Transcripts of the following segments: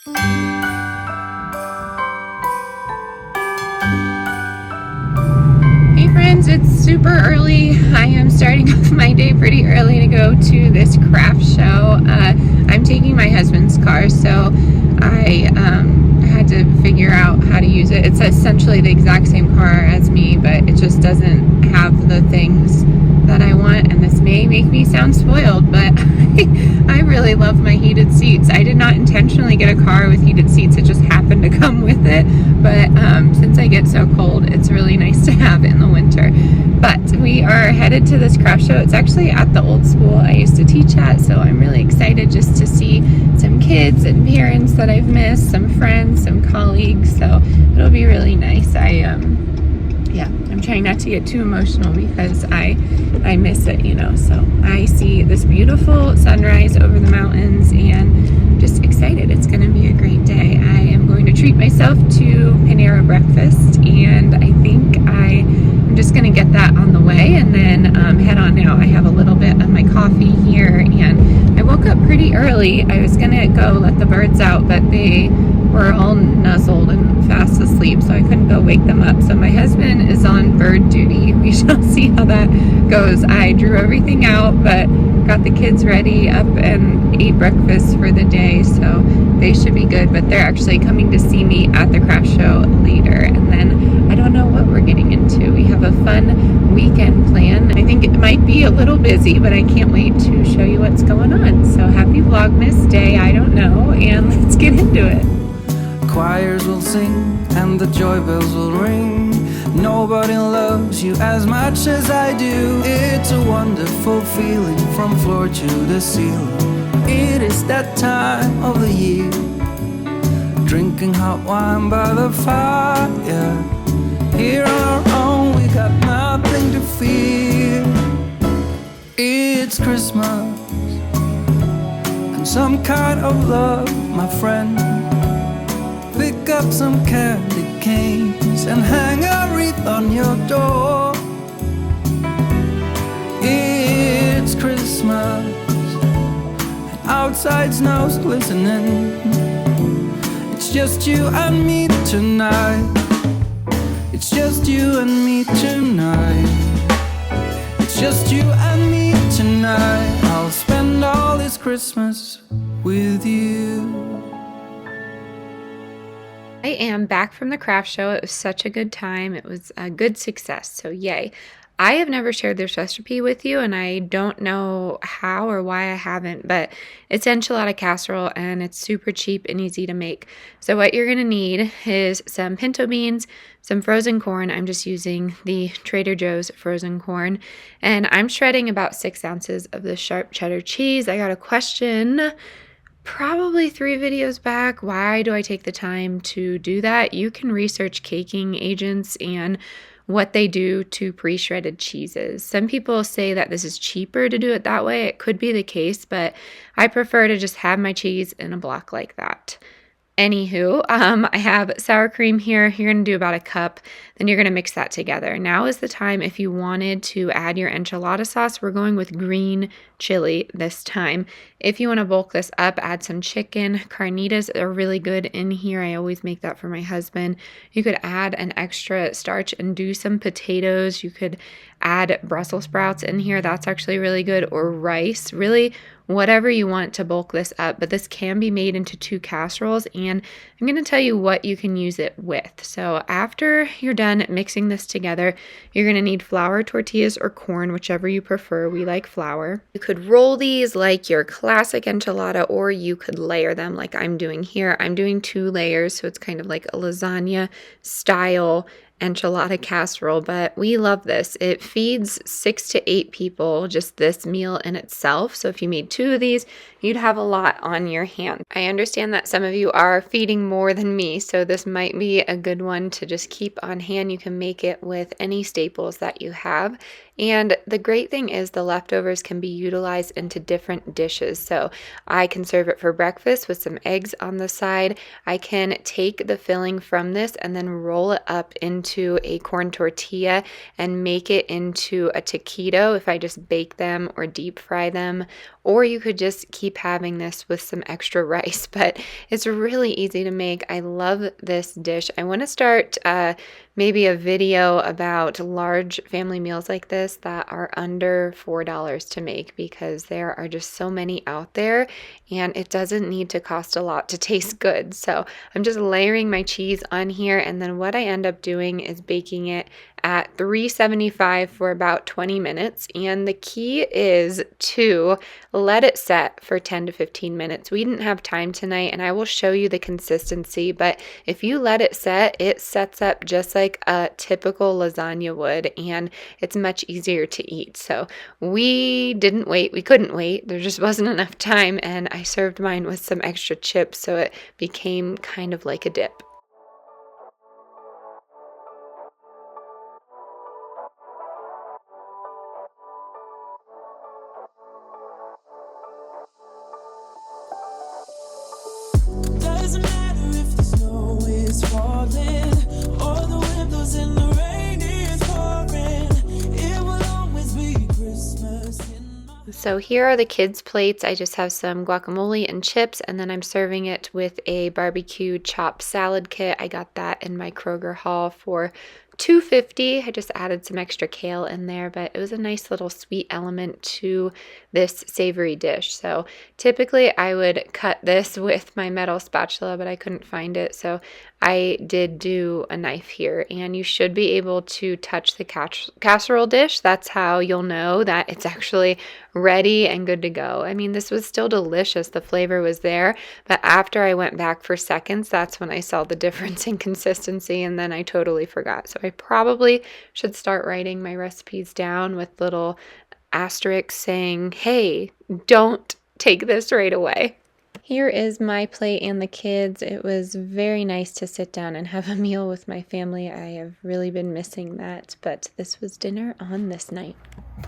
Hey friends, it's super early. I am starting off my day pretty early to go to this craft show. I'm taking my husband's car, so I had to figure out how to use it. It's essentially the exact same car as me, but it just doesn't have the things that I want, and this may make me sound spoiled, but I really love my heated seats. I did not intentionally get a car with heated seats, it just happened to come with it, but since I get so cold, it's really nice to have in the winter. But we are headed to this craft show. It's actually at the old school I used to teach at, so I'm really excited just to see some kids and parents that I've missed, some friends, some colleagues, so it'll be really nice. I'm trying not to get too emotional because I miss it, you know. So I see this beautiful sunrise over the mountains and just excited. It's going to be a great day. I am going to treat myself to Panera breakfast, and I think I'm just going to get that on the way and then head on out. I have a little bit of my coffee here, and I woke up pretty early. I was going to go let the birds out, but they were all nuzzled and fast asleep, so I couldn't go wake them up. So my husband is on bird duty. We shall see how that goes. I drew everything out, but got the kids ready up and ate breakfast for the day, so they should be good. But they're actually coming to see me at the craft show later, and then I don't know what we're getting into. We have a fun weekend plan. I think it might be a little busy, but I can't wait to show you what's going on. So happy Vlogmas day, I don't know, and let's get into it. Choirs will sing and the joy bells will ring. Nobody loves you as much as I do. It's a wonderful feeling from floor to the ceiling. It is that time of the year, drinking hot wine by the fire. Here on our own, we got nothing to fear. It's Christmas and some kind of love, my friend. Pick up some candy canes and hang a wreath on your door. It's Christmas and outside snow's glistening. It's just you and me tonight. It's just you and me tonight. It's just you and me tonight. I'll spend all this Christmas with you. I am back from the craft show. It was such a good time. It was a good success, so yay. I have never shared this recipe with you, and I don't know how or why I haven't, but it's enchilada casserole, and it's super cheap and easy to make. So what you're going to need is some pinto beans, some frozen corn. I'm just using the Trader Joe's frozen corn, and I'm shredding about 6 ounces of the sharp cheddar cheese. I got a question probably 3 videos back. Why do I take the time to do that? You can research caking agents and what they do to pre-shredded cheeses. Some people say that this is cheaper to do it that way. It could be the case, but I prefer to just have my cheese in a block like that. Anywho, I have sour cream here. You're going to do about 1 cup. Then you're going to mix that together. Now is the time if you wanted to add your enchilada sauce. We're going with green chili this time. If you want to bulk this up, add some chicken. Carnitas are really good in here. I always make that for my husband. You could add an extra starch and do some potatoes. You could add Brussels sprouts in here. That's actually really good. Or rice. Really, whatever you want to bulk this up, but this can be made into 2 casseroles, and I'm going to tell you what you can use it with. So after you're done mixing this together, you're going to need flour, tortillas, or corn, whichever you prefer. We like flour. You could roll these like your classic enchilada, or you could layer them like I'm doing here. I'm doing 2 layers, so it's kind of like a lasagna style enchilada casserole, but we love this. It feeds 6 to 8 people, just this meal in itself. So if you made 2 of these, you'd have a lot on your hand. I understand that some of you are feeding more than me, so this might be a good one to just keep on hand. You can make it with any staples that you have. And the great thing is the leftovers can be utilized into different dishes. So I can serve it for breakfast with some eggs on the side. I can take the filling from this and then roll it up into a corn tortilla and make it into a taquito if I just bake them or deep fry them. Or you could just keep having this with some extra rice, but it's really easy to make. I love this dish. I want to start maybe a video about large family meals like this that are under $4 to make, because there are just so many out there and it doesn't need to cost a lot to taste good. So I'm just layering my cheese on here, and then what I end up doing is baking it at 375 for about 20 minutes. And the key is to let it set for 10 to 15 minutes. We didn't have time tonight, and I will show you the consistency, but if you let it set, it sets up just like a typical lasagna would, and it's much easier to eat. So we didn't wait. We couldn't wait. There just wasn't enough time, and I served mine with some extra chips, so it became kind of like a dip. Doesn't matter if the snow is falling or the windows in the rain is pouring. It will always be Christmas in my... So here are the kids' plates. I just have some guacamole and chips, and then I'm serving it with a barbecue chopped salad kit. I got that in my Kroger haul for $2.50. I just added some extra kale in there, but it was a nice little sweet element to this savory dish. So typically I would cut this with my metal spatula, but I couldn't find it. So I did do a knife here, and you should be able to touch the casserole dish. That's how you'll know that it's actually ready and good to go. I mean, this was still delicious. The flavor was there, but after I went back for seconds, that's when I saw the difference in consistency, and then I totally forgot. So I probably should start writing my recipes down with little asterisks saying, hey, don't take this right away. Here is my plate and the kids. It was very nice to sit down and have a meal with my family. I have really been missing that, but this was dinner on this night.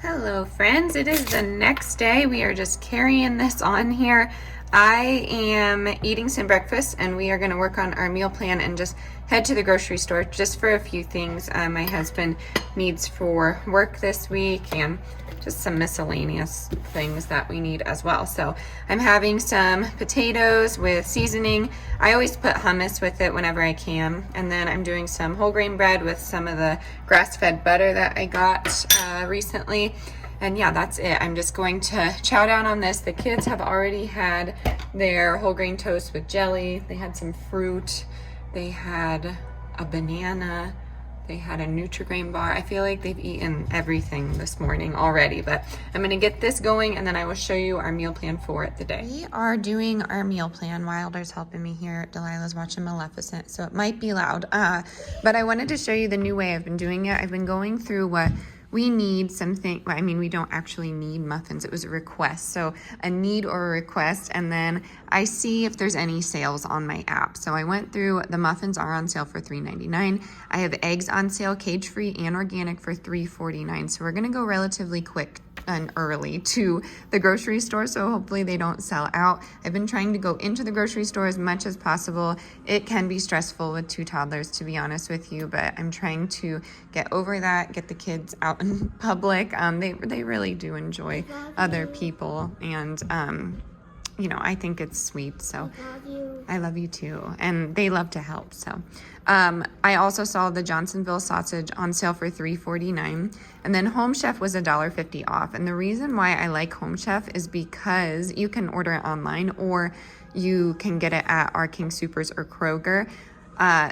Hello, friends. It is the next day. We are just carrying this on here. I am eating some breakfast, and we are going to work on our meal plan and just head to the grocery store just for a few things my husband needs for work this week, and just some miscellaneous things that we need as well. So I'm having some potatoes with seasoning. I always put hummus with it whenever I can. And then I'm doing some whole grain bread with some of the grass-fed butter that I got recently. And yeah, that's it. I'm just going to chow down on this. The kids have already had their whole grain toast with jelly. They had some fruit. They had a banana. They had a Nutri-Grain bar. I feel like they've eaten everything this morning already, but I'm gonna get this going, and then I will show you our meal plan for the day. We are doing our meal plan. Wilder's helping me here. Delilah's watching Maleficent, so it might be loud. But I wanted to show you the new way I've been doing it. I've been going through what we need something. I mean, we don't actually need muffins. It was a request. So a need or a request, and then I see if there's any sales on my app. So I went through, the muffins are on sale for $3.99. I have eggs on sale, cage-free and organic, for $3.49. So we're gonna go relatively quick and early to the grocery store, so hopefully they don't sell out. I've been trying to go into the grocery store as much as possible. It can be stressful with 2 toddlers, to be honest with you, but I'm trying to get over that, get the kids out in public. They really do enjoy other people, and you know, I think it's sweet. So I love you too, and they love to help. So I also saw the Johnsonville sausage on sale for $3.49, and then Home Chef was $1.50 off. And the reason why I like Home Chef is because you can order it online, or you can get it at our King Supers or Kroger.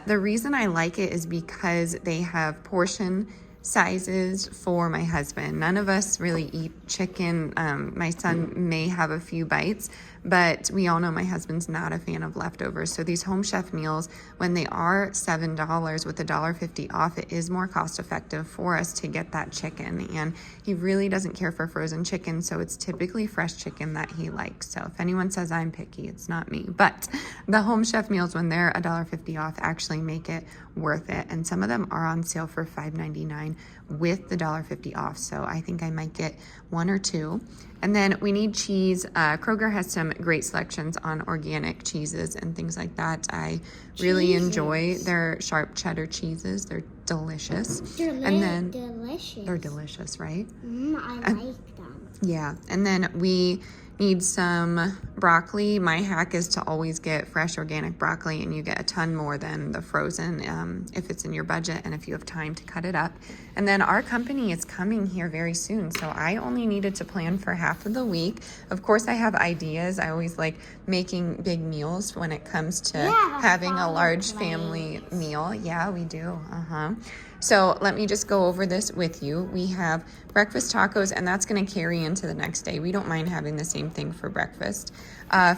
The reason I like it is because they have portion sizes for my husband. None of us really eat chicken. My son may have a few bites, but we all know my husband's not a fan of leftovers. So these Home Chef meals, when they are $7 with $1.50 off, it is more cost effective for us to get that chicken. And he really doesn't care for frozen chicken, so it's typically fresh chicken that he likes. So if anyone says I'm picky, it's not me. But the Home Chef meals, when they're $1.50 off, actually make it worth it. And some of them are on sale for $5.99 $1.99 with the $1.50 off. So I think I might get 1 or 2. And then we need cheese. Kroger has some great selections on organic cheeses and things like that. I really enjoy their sharp cheddar cheeses. They're delicious. Delicious. They're delicious, right? I like them. Yeah. And then we need some broccoli. My hack is to always get fresh organic broccoli, and you get a ton more than the frozen if it's in your budget and if you have time to cut it up. And then our company is coming here very soon, so I only needed to plan for half of the week. Of course, I have ideas. I always like making big meals when it comes to having a large family meal. Yeah, we do. So let me just go over this with you. We have breakfast tacos, and that's going to carry into the next day. We don't mind having the same thing for breakfast.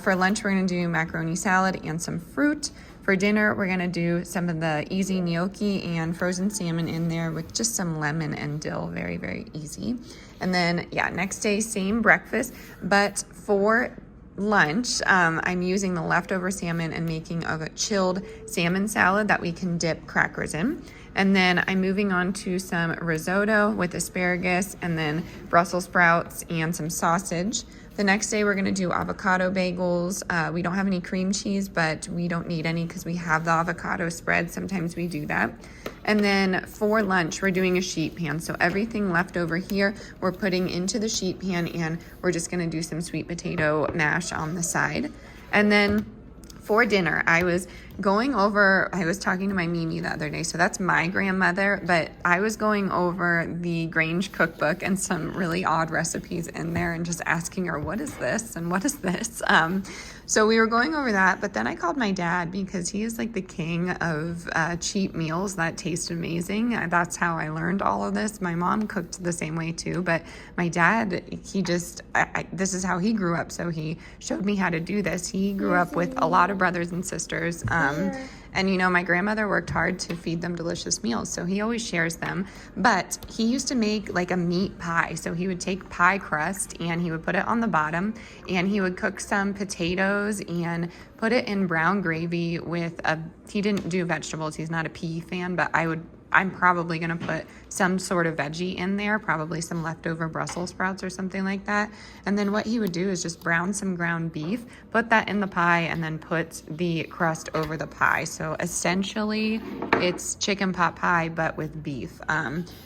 For lunch, we're going to do macaroni salad and some fruit. For dinner, we're going to do some of the easy gnocchi and frozen salmon in there with just some lemon and dill. Very, very easy. And then, next day, same breakfast. But for lunch, I'm using the leftover salmon and making a chilled salmon salad that we can dip crackers in. And then I'm moving on to some risotto with asparagus and then Brussels sprouts and some sausage. The next day we're going to do avocado bagels. We don't have any cream cheese, but we don't need any because we have the avocado spread. Sometimes we do that. And then for lunch, we're doing a sheet pan. So everything left over here, we're putting into the sheet pan, and we're just going to do some sweet potato mash on the side. And then for dinner, I was talking to my Mimi the other day, so that's my grandmother, but I was going over the Grange cookbook and some really odd recipes in there and just asking her, what is this and what is this? So we were going over that, but then I called my dad because he is like the king of cheap meals that taste amazing. That's how I learned all of this. My mom cooked the same way too, but my dad, this is how he grew up, so he showed me how to do this. He grew up with a lot of brothers and sisters. And my grandmother worked hard to feed them delicious meals, so he always shares them. But he used to make like a meat pie. So he would take pie crust and he would put it on the bottom, and he would cook some potatoes and put it in brown gravy he didn't do vegetables. He's not a pea fan, but I'm probably going to put some sort of veggie in there, probably some leftover Brussels sprouts or something like that. And then what he would do is just brown some ground beef, put that in the pie, and then put the crust over the pie. So essentially, it's chicken pot pie, but with beef.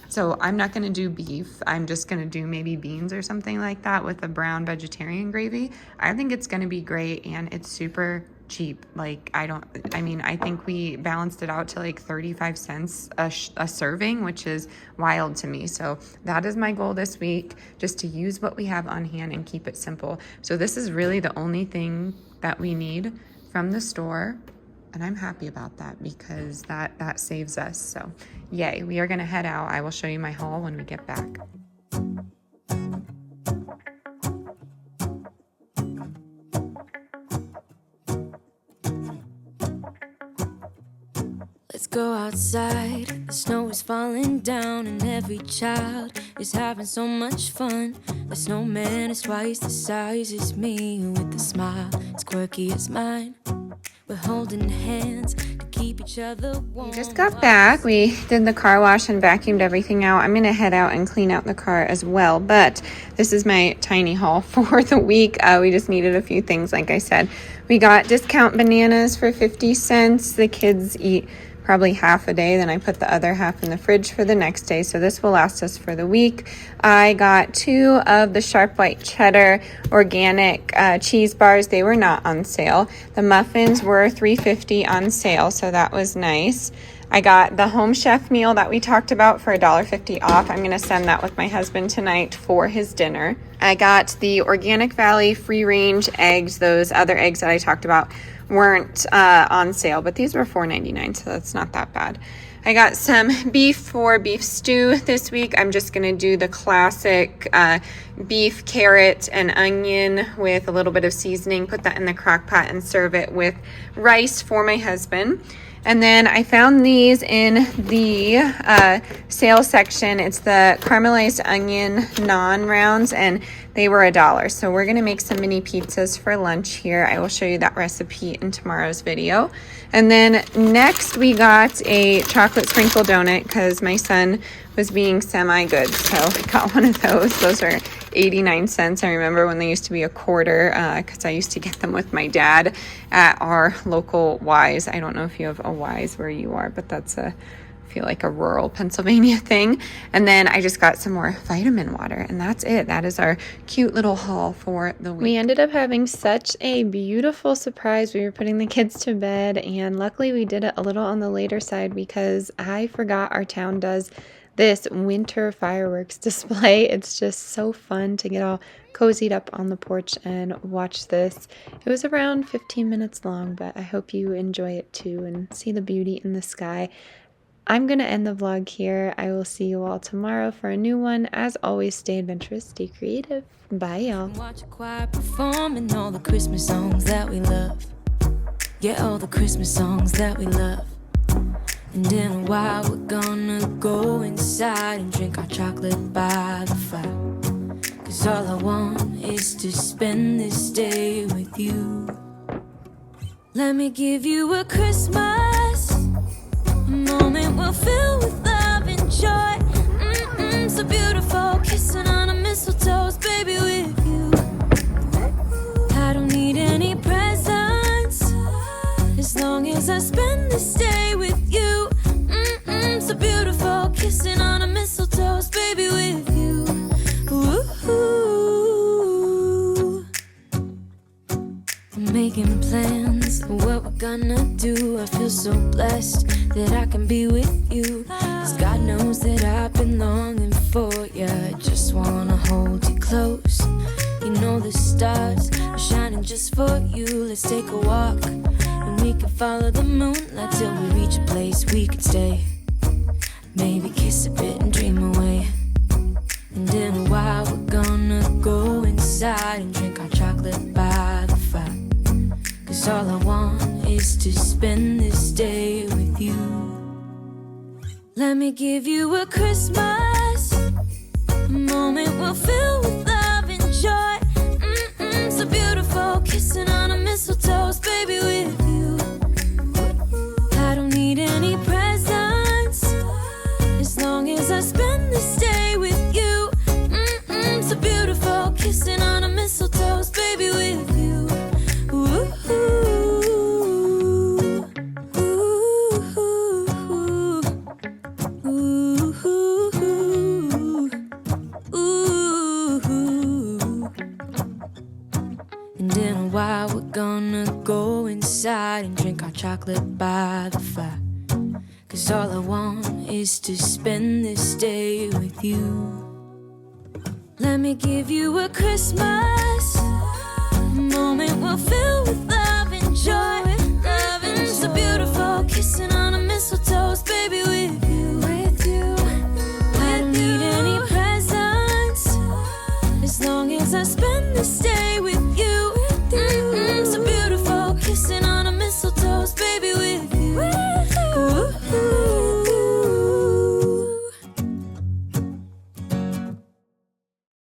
So I'm not going to do beef. I'm just going to do maybe beans or something like that with a brown vegetarian gravy. I think it's going to be great, and it's super cheap. I think we balanced it out to like 35 cents a serving, which is wild to me. So that is my goal this week, just to use what we have on hand and keep it simple. So this is really the only thing that we need from the store, and I'm happy about that because that saves us. So yay, we are going to head out. I will show you my haul when we get back. Let's go outside, the snow is falling down and every child is having so much fun. The snowman is twice the size as me, with a smile as quirky as mine. We're holding hands to keep each other warm. We just got back. We did the car wash and vacuumed everything out. I'm going to head out and clean out the car as well, but this is my tiny haul for the week. We just needed a few things, like I said. We got discount bananas for 50 cents. The kids eat probably half a day, then I put the other half in the fridge for the next day, so this will last us for the week. I got 2 of the sharp white cheddar organic cheese bars. They were not on sale. The muffins were $3.50 on sale, so that was nice. I got the home chef meal that we talked about for $1.50 off. I'm going to send that with my husband tonight for his dinner. I got the Organic Valley free range eggs. Those other eggs that I talked about weren't on sale, but these were $4.99, so that's not that bad. I got some beef for beef stew this week. I'm just going to do the classic beef, carrot, and onion with a little bit of seasoning. Put that in the crock pot and serve it with rice for my husband. And then I found these in the sale section. It's the caramelized onion naan rounds, and They were $1. So we're gonna make some mini pizzas for lunch here. I will show you that recipe in tomorrow's video. And then next we got a chocolate sprinkle donut because my son was being semi-good. So I got one of those. Those are 89 cents. I remember when they used to be a quarter because I used to get them with my dad at our local Wise. I don't know if you have a Wise where you are, but that's I feel like a rural Pennsylvania thing. And then I just got some more vitamin water, and that's it. That is our cute little haul for the week. We ended up having such a beautiful surprise. We were putting the kids to bed, and luckily we did it a little on the later side because I forgot our town does this winter fireworks display. It's just so fun to get all cozied up on the porch and watch this. It was around 15 minutes long, but I hope you enjoy it too and see the beauty in the sky. I'm going to end the vlog here. I will see you all tomorrow for a new one. As always, stay adventurous, stay creative. Bye, y'all. Watch a choir performing all the Christmas songs that we love. Yeah, all the Christmas songs that we love. And in a while we're gonna go inside and drink our chocolate by the fire. Cause all I want is to spend this day with you. Let me give you a Christmas, a moment we'll fill with love and joy. So beautiful, kissing on a mistletoe, baby, with you. I don't need any presents as long as I spend this day with you. So beautiful, kissing on a mistletoe, baby, with you. Ooh. I'm making plans for what we're gonna do. I feel so blessed that I can be with you. Cause God knows that I've been longing for you. I just wanna hold you close. You know the stars are shining just for you. Let's take a walk and we can follow the moonlight till we reach a place we can stay. Maybe kiss a bit and dream away. And in a while we're gonna go inside and drink our chocolate by the fire. Cause all I want is to spend this day with you. Let me give you a Christmas, a moment we'll fill with love and joy. So beautiful, kissing on a mistletoe, baby, with you. I don't need any presents as long as I spend this day with you. So beautiful, kissing on a mistletoe, baby, with you. Ooh, And in a while we're gonna go inside and drink our chocolate by the fire. Cause all I want is to spend this day with you. Let me give you a Christmas, a moment we'll fill with love and joy.